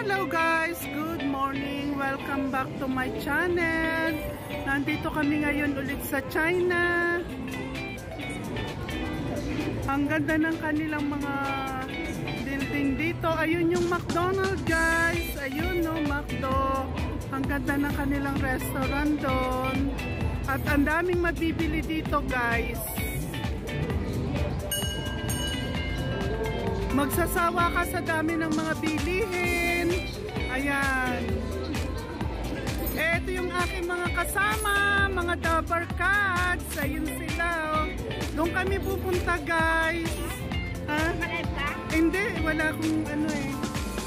Hello guys! Good morning! Welcome back to my channel. Nandito kami ngayon ulit sa China. Ang ganda ng kanilang mga building dito. Ayun yung McDonald's guys. Ayun no, McDo. Ang ganda ng kanilang restaurant doon. At ang daming mabibili dito guys. Magsasawa ka sa dami ng mga bilihin. Ayan. Ito yung aking mga kasama, mga Dabber Cats. Ayun sila. Oh. Doon kami pupunta guys. Ha? Hindi, wala akong ano eh.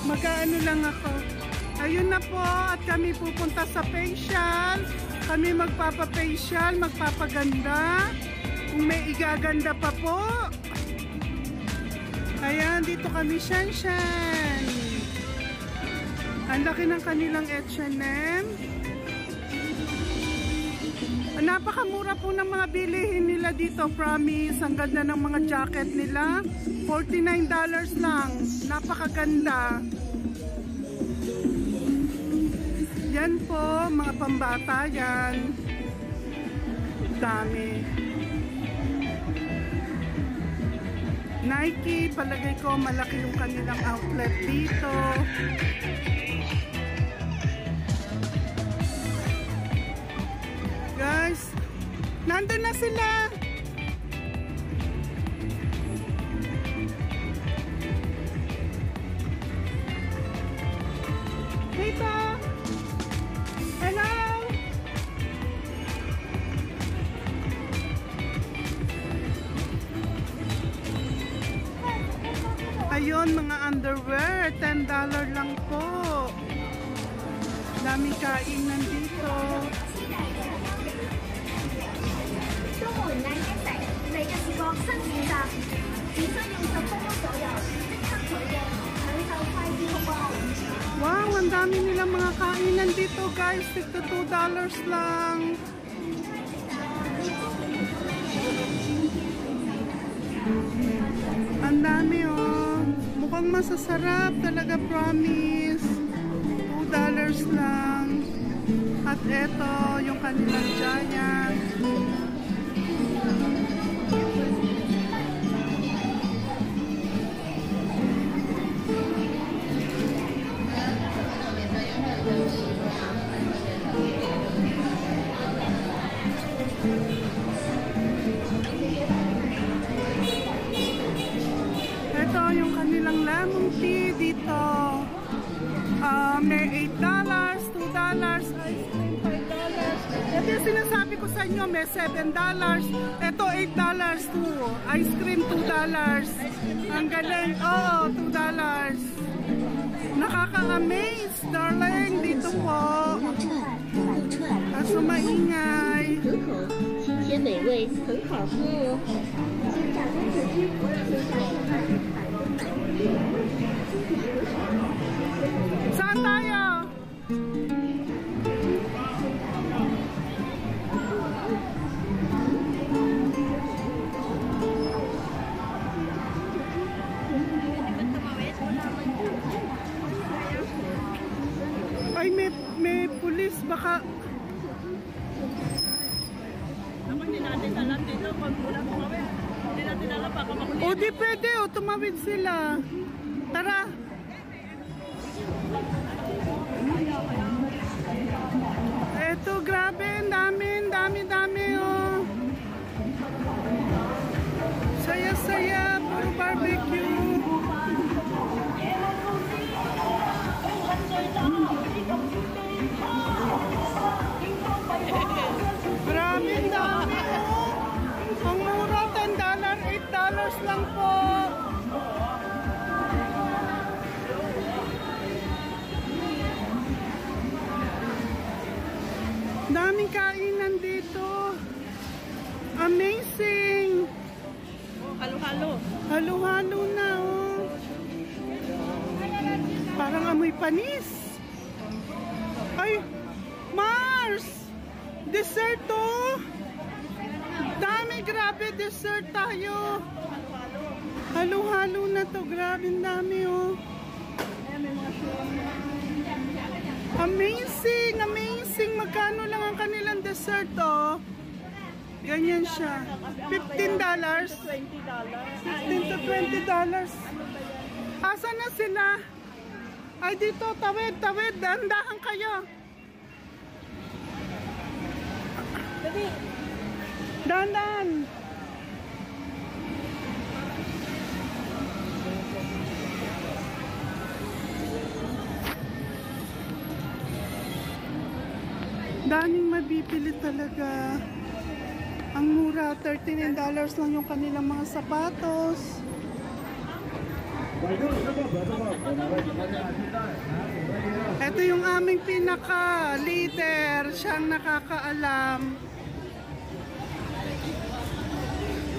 Mag-ano lang ako. Ayun na po at kami pupunta sa facial. Kami magpapa-facial, magpapaganda. Kung may igaganda pa po. Ayan, dito kami Shanshan. Ang laki ng kanilang H&M. Napakamura po ng mga bilihin nila dito, promise. Ang ganda ng mga jacket nila. $49 lang. Napakaganda. Yan po, mga pambata yan. Dami. Nike, palagay ko malaki yung kanilang outlet dito. Guys, nandun na sila. Dito. Hello. Ayun, mga underwear, $10 lang po. Dami kainan dito. Wow, ang dami nilang mga kainan dito guys. Tigto $2 lang. Ang dami oh. Mukhang masasarap talaga, promise. $2 lang. At eto, yung kanilang giant. Ito yung kanilang lemon tea dito. May $8, $2, ice cream $5. Ito yung sinasabi ko sa inyo, may $7. Ito $8 too. Ice cream $2. Ang galing. Oo, $2. Nakaka-amaze, darling. Dito po. Kaso maingay. Saan tayo? Ay, may pulis baka. Hindi natin alam dito pag mula tumawid. Hindi natin alam baka mahuli. O di pwede o, tumawid sila. Tara. Eto, grabe, dami oh. Saya-saya, puro barbecue. Grabe, dami oh. Ang mura, $10, $8 lang po. Daming kainan dito. Amazing. Halo-halo. Halo-halo na oh. Parang amoy panis. Ay, Mars! Dessert oh. Dami, grabe, dessert tayo. Halo-halo na to, grabe, dami oh. Ayan, may mga Amazing, amazing. Magkano lang ang kanilang dessert, oh. Ganyan siya. $15. $20. 15 to $20. Asan na sila? Ay, dito, tawid, tawid. Dahan-dahan kayo. Dali. Dahan-dahan. Daming mabibili talaga. Ang mura, $39 lang yung kanilang mga sapatos. Ito yung aming pinaka-leader. Siyang nakakaalam.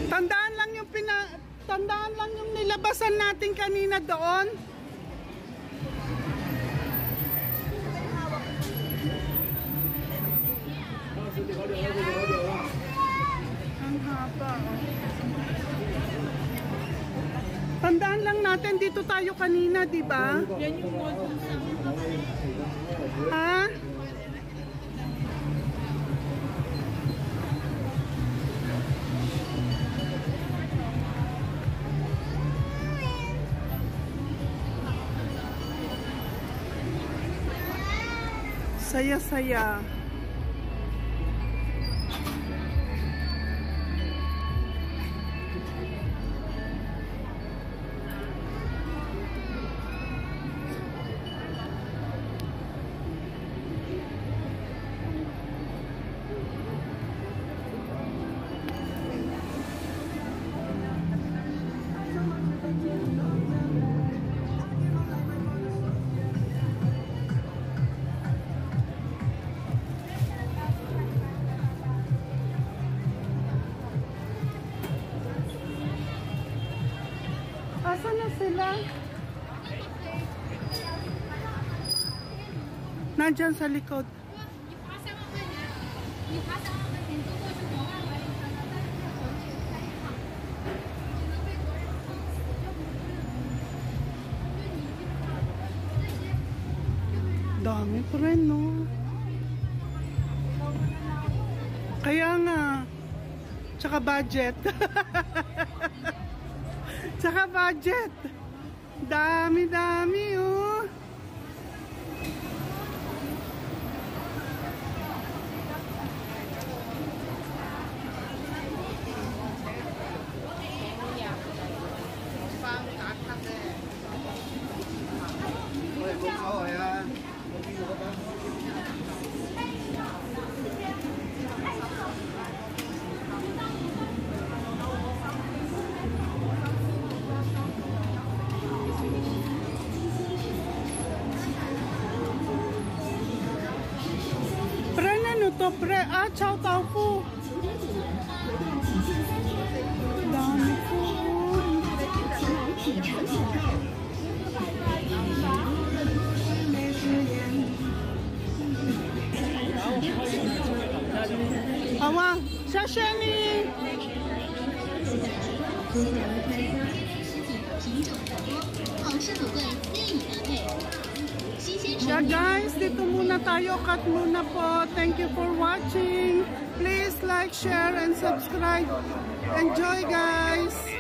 Tandaan lang yung nilabasan natin kanina doon. Ang haba, oh. Tandaan lang natin, dito tayo kanina, di ba? Yan yung model sa Ha? Saya-saya. Asan na sila? Nandyan sa likod. Dami pa rin, no? Kaya nga. Tsaka budget. Tsaka budget. Dami-dami, oh. To pre, chow tao po. Dami po. Awa, sashimi. Yeah guys, dito muna tayo. Cut muna po. Thank you for watching. Please like, share, and subscribe. Enjoy guys.